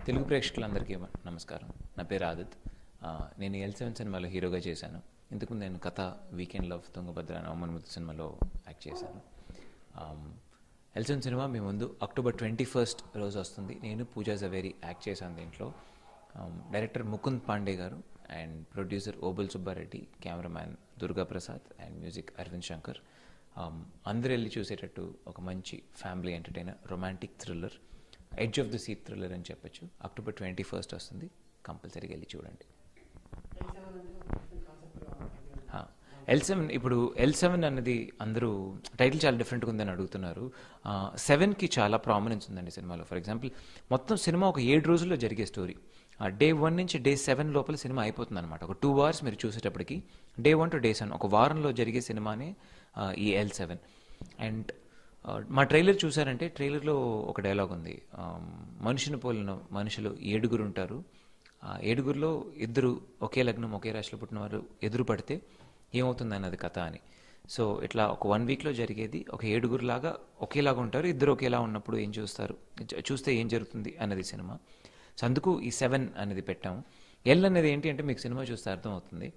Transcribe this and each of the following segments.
తెలుగు ప్రేక్షకులందరికీ నమస్కారం. నా పేరు ఆదిత్. నేను ఎల్7 సినిమాలో హీరోగా చేశాను. ఇంతకు నేను కథ, వీకెండ్ లవ్, తుంగభద్ర, నవమన్ ముద్దు సినిమాలో యాక్ట్ చేశాను. ఎల్7 సినిమా మీ ముందు అక్టోబర్ 21 రోజు వస్తుంది. నేను పూజా జవేరి యాక్ట్ చేశాను దీంట్లో. డైరెక్టర్ ముకుంద్ పాండే గారు and producer Obul Subbareddy, cameraman Durga Prasad and music Aravind Shankar. అందరూ వెళ్ళి చూసేటట్టు ఒక మంచి family entertainer, romantic thriller, edge of the seat thriller అని చెప్పొచ్చు. అక్టోబర్ 21 వస్తుంది. కంపల్సరీగా వెళ్ళి చూడండి. ఎల్7 అన్నది అందరూ టైటిల్ చాలా డిఫరెంట్గా ఉందని అడుగుతున్నారు. 7కి చాలా ప్రామినెన్స్ ఉందండి సినిమాలో. ఫర్ ఎగ్జాంపుల్, మొత్తం సినిమా ఒక 7 రోజుల్లో జరిగే స్టోరీ. డే 1 నుంచి డే 7 లోపల సినిమా అయిపోతుంది అనమాట. ఒక 2 hours మీరు చూసేటప్పటికి డే 1 to డే 7 ఒక వారంలో జరిగే సినిమానే ఈ ఎల్7. అండ్ మా ట్రైలర్ చూసారంటే ట్రైలర్లో ఒక డైలాగ్ ఉంది. మనిషిని పోలిన మనుషులు 7 ఉంటారు. 7లో 2 ఒకే లగ్నం, ఒకే రాశిలో పుట్టిన వారు ఎదురు పడితే ఏమవుతుంది అన్నది కథ అని. సో ఇట్లా ఒక 1 weekలో జరిగేది. ఒక 7 లాగా ఒకేలాగా ఉంటారు. 2 ఒకేలా ఉన్నప్పుడు ఏం చూస్తే ఏం జరుగుతుంది అన్నది సినిమా. సో అందుకు ఈ 7 అనేది పెట్టాము. ఎల్ అనేది ఏంటి అంటే మీకు సినిమా చూస్తే అర్థమవుతుంది.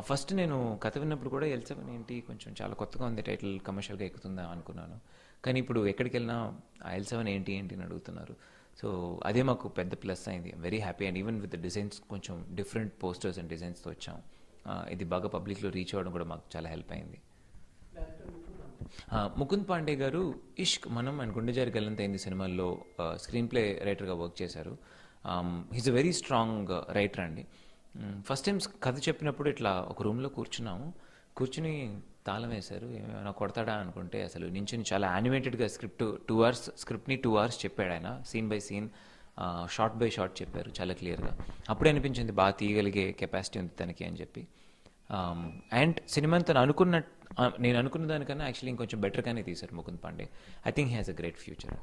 ఫస్ట్ నేను కథ విన్నప్పుడు కూడా ఎల్7 ఏంటి, కొంచెం చాలా కొత్తగా ఉంది టైటిల్, కమర్షియల్గా ఎక్కుతుందా అనుకున్నాను. కానీ ఇప్పుడు ఎక్కడికి వెళ్ళినా ఎల్7 ఏంటి అని అడుగుతున్నారు. సో అదే మాకు పెద్ద ప్లస్ అయింది. Very happy. And even with designs కొంచెం డిఫరెంట్ పోస్టర్స్ అండ్ డిజైన్స్తో వచ్చాం. ఇది బాగా పబ్లిక్లో రీచ్ అవ్వడం కూడా మాకు చాలా హెల్ప్ అయింది. ముకుంద్ పాండే గారు ఇష్క్, మనం అండ్ గుండెజారి గల్లంతైంది సినిమాల్లో స్క్రీన్ ప్లే రైటర్గా వర్క్ చేశారు. He's a very strong writer అండి. ఫస్ట్ టైం కథ చెప్పినప్పుడు ఇట్లా ఒక రూమ్లో కూర్చుని తాళం వేశారు. ఏమైనా కొడతాడా అనుకుంటే అసలు నించుని చాలా యానిమేటెడ్గా స్క్రిప్ట్ని 2 hours చెప్పాడు ఆయన. Scene by scene, short by short చెప్పారు చాలా క్లియర్గా. అప్పుడే అనిపించింది బాగా తీయగలిగే కెపాసిటీ ఉంది తనకి అని చెప్పి. అండ్ సినిమాని నేను అనుకున్న దానికన్నా యాక్చువల్లీ ఇంకొంచెం బెటర్గానే తీశారు Mukund Pandey. I think he has a great future.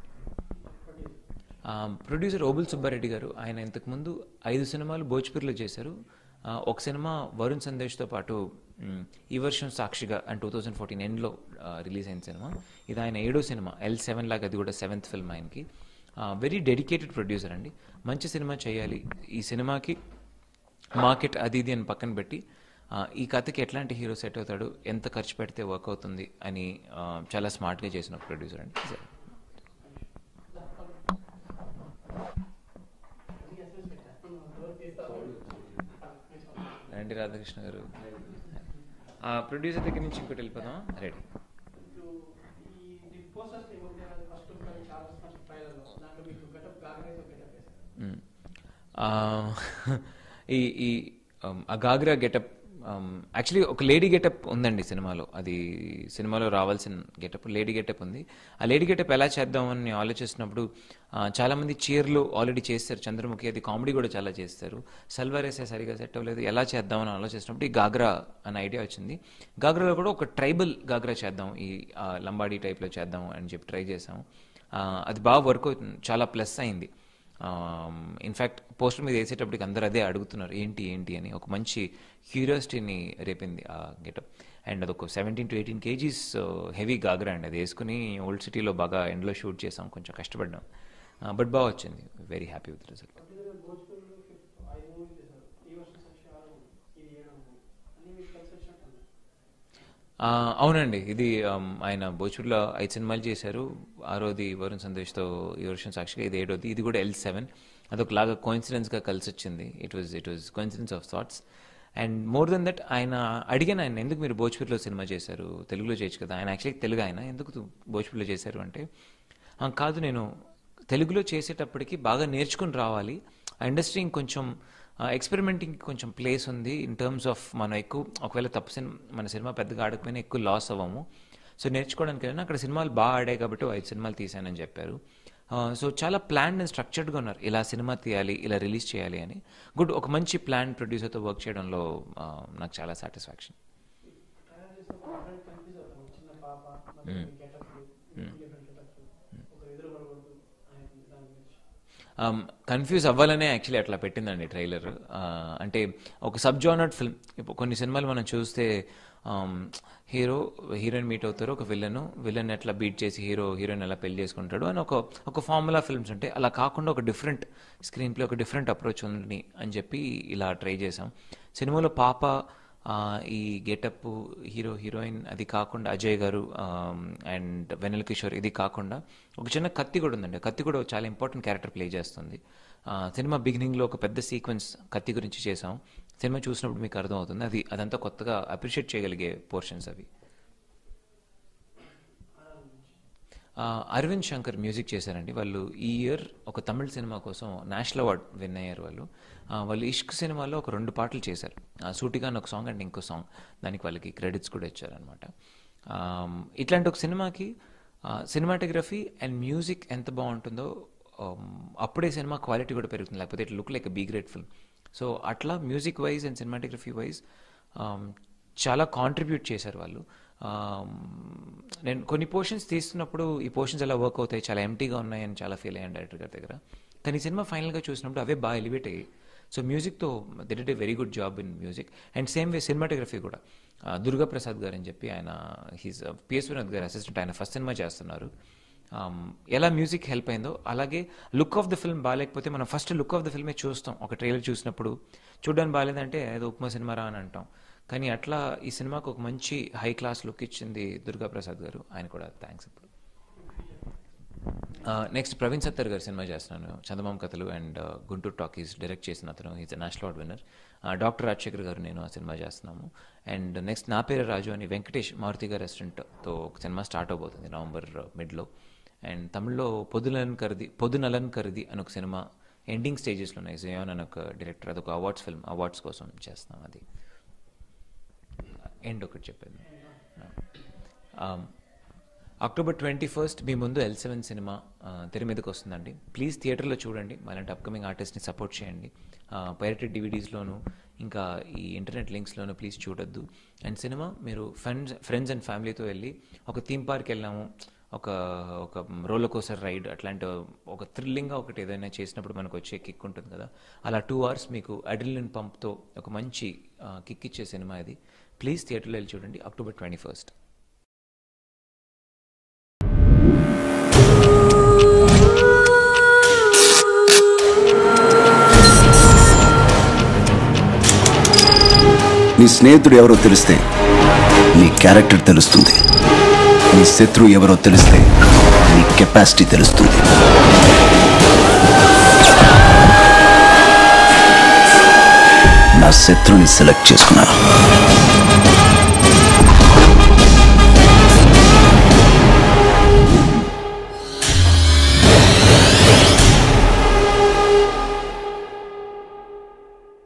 Producer Obul Subbareddy గారు, ఆయన ఇంతకుముందు 5 సినిమాలు భోజ్పూర్లో చేశారు. ఒక సినిమా వరుణ్ సందేశ్తో పాటు ఈ వర్షం సాక్షిగా అండ్ 2014 ఎండ్లో రిలీజ్ అయిన సినిమా. ఇది ఆయన 7వ సినిమా. ఎల్7 లాగా అది కూడా 7th ఫిల్మ్ ఆయనకి. వెరీ డెడికేటెడ్ ప్రొడ్యూసర్ అండి. మంచి సినిమా చేయాలి, ఈ సినిమాకి మార్కెట్ అది ఇది అని పక్కన పెట్టి ఈ కథకి ఎట్లాంటి హీరో సెట్ అవుతాడు, ఎంత ఖర్చు పెడితే వర్క్ అవుతుంది అని చాలా స్మార్ట్గా చేసిన ప్రొడ్యూసర్ అండి. రండి రాధాకృష్ణ గారు. ప్రొడ్యూసర్ దగ్గర నుంచి ఇంకోటి వెళ్ళిపోదాం. రెడీ. ఈ గాగ్రా గెటప్ యాక్చువల్లీ ఒక లేడీ గెటప్ ఉందండి సినిమాలో. అది సినిమాలో రావాల్సిన గెటప్, లేడీ గెటప్ ఉంది. ఆ లేడీ గెటప్ ఎలా చేద్దామని ఆలోచిస్తున్నప్పుడు చాలామంది చీరలు ఆల్రెడీ చేస్తారు, చంద్రముఖి అది కామెడీ కూడా చాలా చేస్తారు. సల్వార్ వేసే సరిగా సెట్ అవ్వలేదు, ఎలా చేద్దామని ఆలోచిస్తున్నప్పుడు ఈ గాగ్రా అనే ఐడియా వచ్చింది. గాగ్రాలో కూడా ఒక ట్రైబల్ గాగ్రా చేద్దాం, ఈ లంబాడీ టైప్లో చేద్దాం అని చెప్పి ట్రై చేసాం. అది బాగా వర్క్ అవుతుంది, చాలా ప్లస్ అయింది. ఇన్ఫ్యాక్ట్ పోస్టర్ మీద వేసేటప్పటికి అందరూ అదే అడుగుతున్నారు, ఏంటి అని. ఒక మంచి క్యూరియాసిటీని రేపింది ఆ గెటప్. అండ్ అదొక 17 to 18 kgs హెవీ గాగ్రా అండి. అది వేసుకుని ఓల్డ్ సిటీలో బాగా ఎండ్లో షూట్ చేసాం, కొంచెం కష్టపడ్డాం. బట్ బాగా వచ్చింది. Very happy with result. అవునండి, ఇది ఆయన భోజ్పూర్లో 5 సినిమాలు చేశారు. 6వది వరుణ్ సందేశ్తో ఈ వర్షం సాక్షిగా, ఇది 7వది. ఇది కూడా ఎల్7. అదొకలాగా కోయిన్సిడెన్స్గా కలిసి వచ్చింది. It was coincidence of thoughts. And more than that, ఆయన ఎందుకు మీరు భోజ్పూర్లో సినిమా చేశారు, తెలుగులో చేయొచ్చు కదా. ఆయన యాక్చువల్లీ తెలుగు, ఆయన ఎందుకు భోజ్పూర్లో చేశారు అంటే, కాదు నేను తెలుగులో చేసేటప్పటికి బాగా నేర్చుకుని రావాలి, ఆ ఇండస్ట్రీ ఇంకొంచెం ఎక్స్పెరిమెంటింగ్ కొంచెం ప్లేస్ ఉంది ఇన్ టర్మ్స్ ఆఫ్ మనం ఎక్కువ ఒకవేళ మన సినిమా పెద్దగా ఆడకపోయినా ఎక్కువ లాస్ అవ్వము. సో నేర్చుకోవడానికి వెళ్ళినా అక్కడ సినిమాలు బాగా ఆడాయి కాబట్టి 5 సినిమాలు తీశానని చెప్పారు. సో చాలా ప్లాన్ అండ్ స్ట్రక్చర్డ్గా ఉన్నారు, ఇలా సినిమా తీయాలి, ఇలా రిలీజ్ చేయాలి అని. ఒక మంచి ప్లాన్ ప్రొడ్యూసర్తో వర్క్ చేయడంలో నాకు చాలా సాటిస్ఫాక్షన్. కన్ఫ్యూజ్ అవ్వాలనే యాక్చువల్లీ అట్లా పెట్టిందండి ట్రైలర్. అంటే ఒక సబ్ జానర్డ్ ఫిల్మ్. ఇప్పుడు కొన్ని సినిమాలు మనం చూస్తే హీరోయిన్ మీట్ అవుతారు, ఒక విలన్ ఎట్లా బీట్ చేసి హీరోయిన్ ఎలా పెళ్లి చేసుకుంటాడు అని ఒక ఫార్ములా ఫిల్మ్స్ ఉంటాయి. అలా కాకుండా ఒక డిఫరెంట్ స్క్రీన్ ప్లే, ఒక డిఫరెంట్ అప్రోచ్ ఉంది అని చెప్పి ఇలా ట్రై చేసాం. సినిమాలో పాప, ఈ గెటప్, హీరోయిన్ అది కాకుండా అజయ్ గారు అండ్ వెన్నెల కిషోర్ ఇది కాకుండా ఒక చిన్న కత్తి కూడా ఉందండి. కత్తి కూడా చాలా ఇంపార్టెంట్ క్యారెక్టర్ ప్లే చేస్తుంది. సినిమా బిగినింగ్లో ఒక పెద్ద సీక్వెన్స్ కత్తి గురించి చేసాం. సినిమా చూసినప్పుడు మీకు అర్థమవుతుంది. అదంతా కొత్తగా అప్రిషియేట్ చేయగలిగే పోర్షన్స్ అవి. అరవింద్ శంకర్ మ్యూజిక్ చేశారండి. వాళ్ళు ఈ ఇయర్ ఒక తమిళ సినిమా కోసం నేషనల్ అవార్డ్ విన్ అయ్యారు. వాళ్ళు ఇష్క్ సినిమాలో ఒక 2 పాటలు చేశారు. సూటిగా అని ఒక సాంగ్ అండ్ ఇంకో సాంగ్. దానికి వాళ్ళకి క్రెడిట్స్ కూడా ఇచ్చారనమాట. ఇట్లాంటి ఒక సినిమాకి సినిమాటోగ్రఫీ అండ్ మ్యూజిక్ ఎంత బాగుంటుందో అప్పుడే సినిమా క్వాలిటీ కూడా పెరుగుతుంది. లేకపోతే it look like a B grade film. So అట్లా music wise and cinematography wise చాలా కాంట్రిబ్యూట్ చేశారు వాళ్ళు. నేను కొన్ని పోర్షన్స్ తీస్తున్నప్పుడు ఈ పోర్షన్స్ ఎలా వర్క్ అవుతాయి, చాలా ఎంటీగా ఉన్నాయని చాలా ఫీల్ అయ్యాను డైరెక్టర్ గారి దగ్గర. కానీ సినిమా ఫైనల్గా చూసినప్పుడు అవే బాగా ఎలివేట్ అయ్యాయి. సో మ్యూజిక్తో they did a very good job in music. And same way cinematography కూడా దుర్గా ప్రసాద్ గారు అని చెప్పి, ఆయన హీస్ పిఎస్ వినోద్ గారి అసిస్టెంట్. ఆయన ఫస్ట్ సినిమా చేస్తున్నారు. ఎలా మ్యూజిక్ హెల్ప్ అయిందో అలాగే లుక్ ఆఫ్ ద ఫిల్మ్ బాగాలేకపోతే మనం ఫస్ట్ లుక్ ఆఫ్ ద ఫిల్మే చూస్తాం. ఒక ట్రైలర్ చూసినప్పుడు చూడడానికి బాగాలేదంటే ఏదో ఉప్మా సినిమా రా అని అంటాం. కానీ అట్లా ఈ సినిమాకు ఒక మంచి హై క్లాస్ లుక్ ఇచ్చింది దుర్గా ప్రసాద్ గారు. ఆయన కూడా థ్యాంక్స్. ఇప్పుడు నెక్స్ట్ ప్రవీణ్ సత్తర్ గారి సినిమా చేస్తున్నాను, చందమామ కథలు అండ్ గుంటూరు టాకీస్ డైరెక్ట్ చేసిన అతను. Is national award winner. Doctor Rajasekhar గారు నేను ఆ సినిమా చేస్తున్నాము. అండ్ నెక్స్ట్ నా పేరు రాజు అని వెంకటేష్ మారుతి గారి రెస్టారెంట్తో ఒక సినిమా స్టార్ట్ అవబోతుంది నవంబర్ మిడ్లో. అండ్ తమిళ్లో పొదునలన్ కరిది అని ఒక సినిమా ఎండింగ్ స్టేజెస్లో ఉన్నాయి. జయాన్ అని ఒక డైరెక్టర్, అదొక అవార్డ్స్ ఫిల్మ్, అవార్డ్స్ కోసం చేస్తున్నాం. అది ఎండ్ ఒకటి చెప్పాను. అక్టోబర్ 21 మీ ముందు L7 సినిమా తెర మీదకి వస్తుందండి. ప్లీజ్ థియేటర్లో చూడండి. అలాంటి అప్కమింగ్ ఆర్టిస్ట్ని సపోర్ట్ చేయండి. పైరేటెడ్ డివిడీస్లోను ఇంకా ఈ ఇంటర్నెట్ లింక్స్లోనూ ప్లీజ్ చూడొద్దు. అండ్ సినిమా మీరు ఫ్రెండ్స్ అండ్ ఫ్యామిలీతో వెళ్ళి ఒక థీమ్ పార్క్ వెళ్ళాము, ఒక రోలర్ కోస్టర్ రైడ్, అట్లాంటి ఒక థ్రిల్లింగ్గా ఒకటి ఏదైనా చేసినప్పుడు మనకు వచ్చే కిక్ ఉంటుంది కదా, అలా 2 hours మీకు అడ్రినలిన్ పంప్తో ఒక మంచి కిక్ ఇచ్చే సినిమా ఇది. ప్లీజ్ థియేటర్లో వెళ్ళి చూడండి. అక్టోబర్ 21. నీ స్నేహితుడు ఎవరో తెలిస్తే నీ క్యారెక్టర్ తెలుస్తుంది. నీ శత్రువు ఎవరో తెలిస్తే నీ కెపాసిటీ తెలుస్తుంది. నా శత్రువుని సెలెక్ట్ చేసుకున్నాను.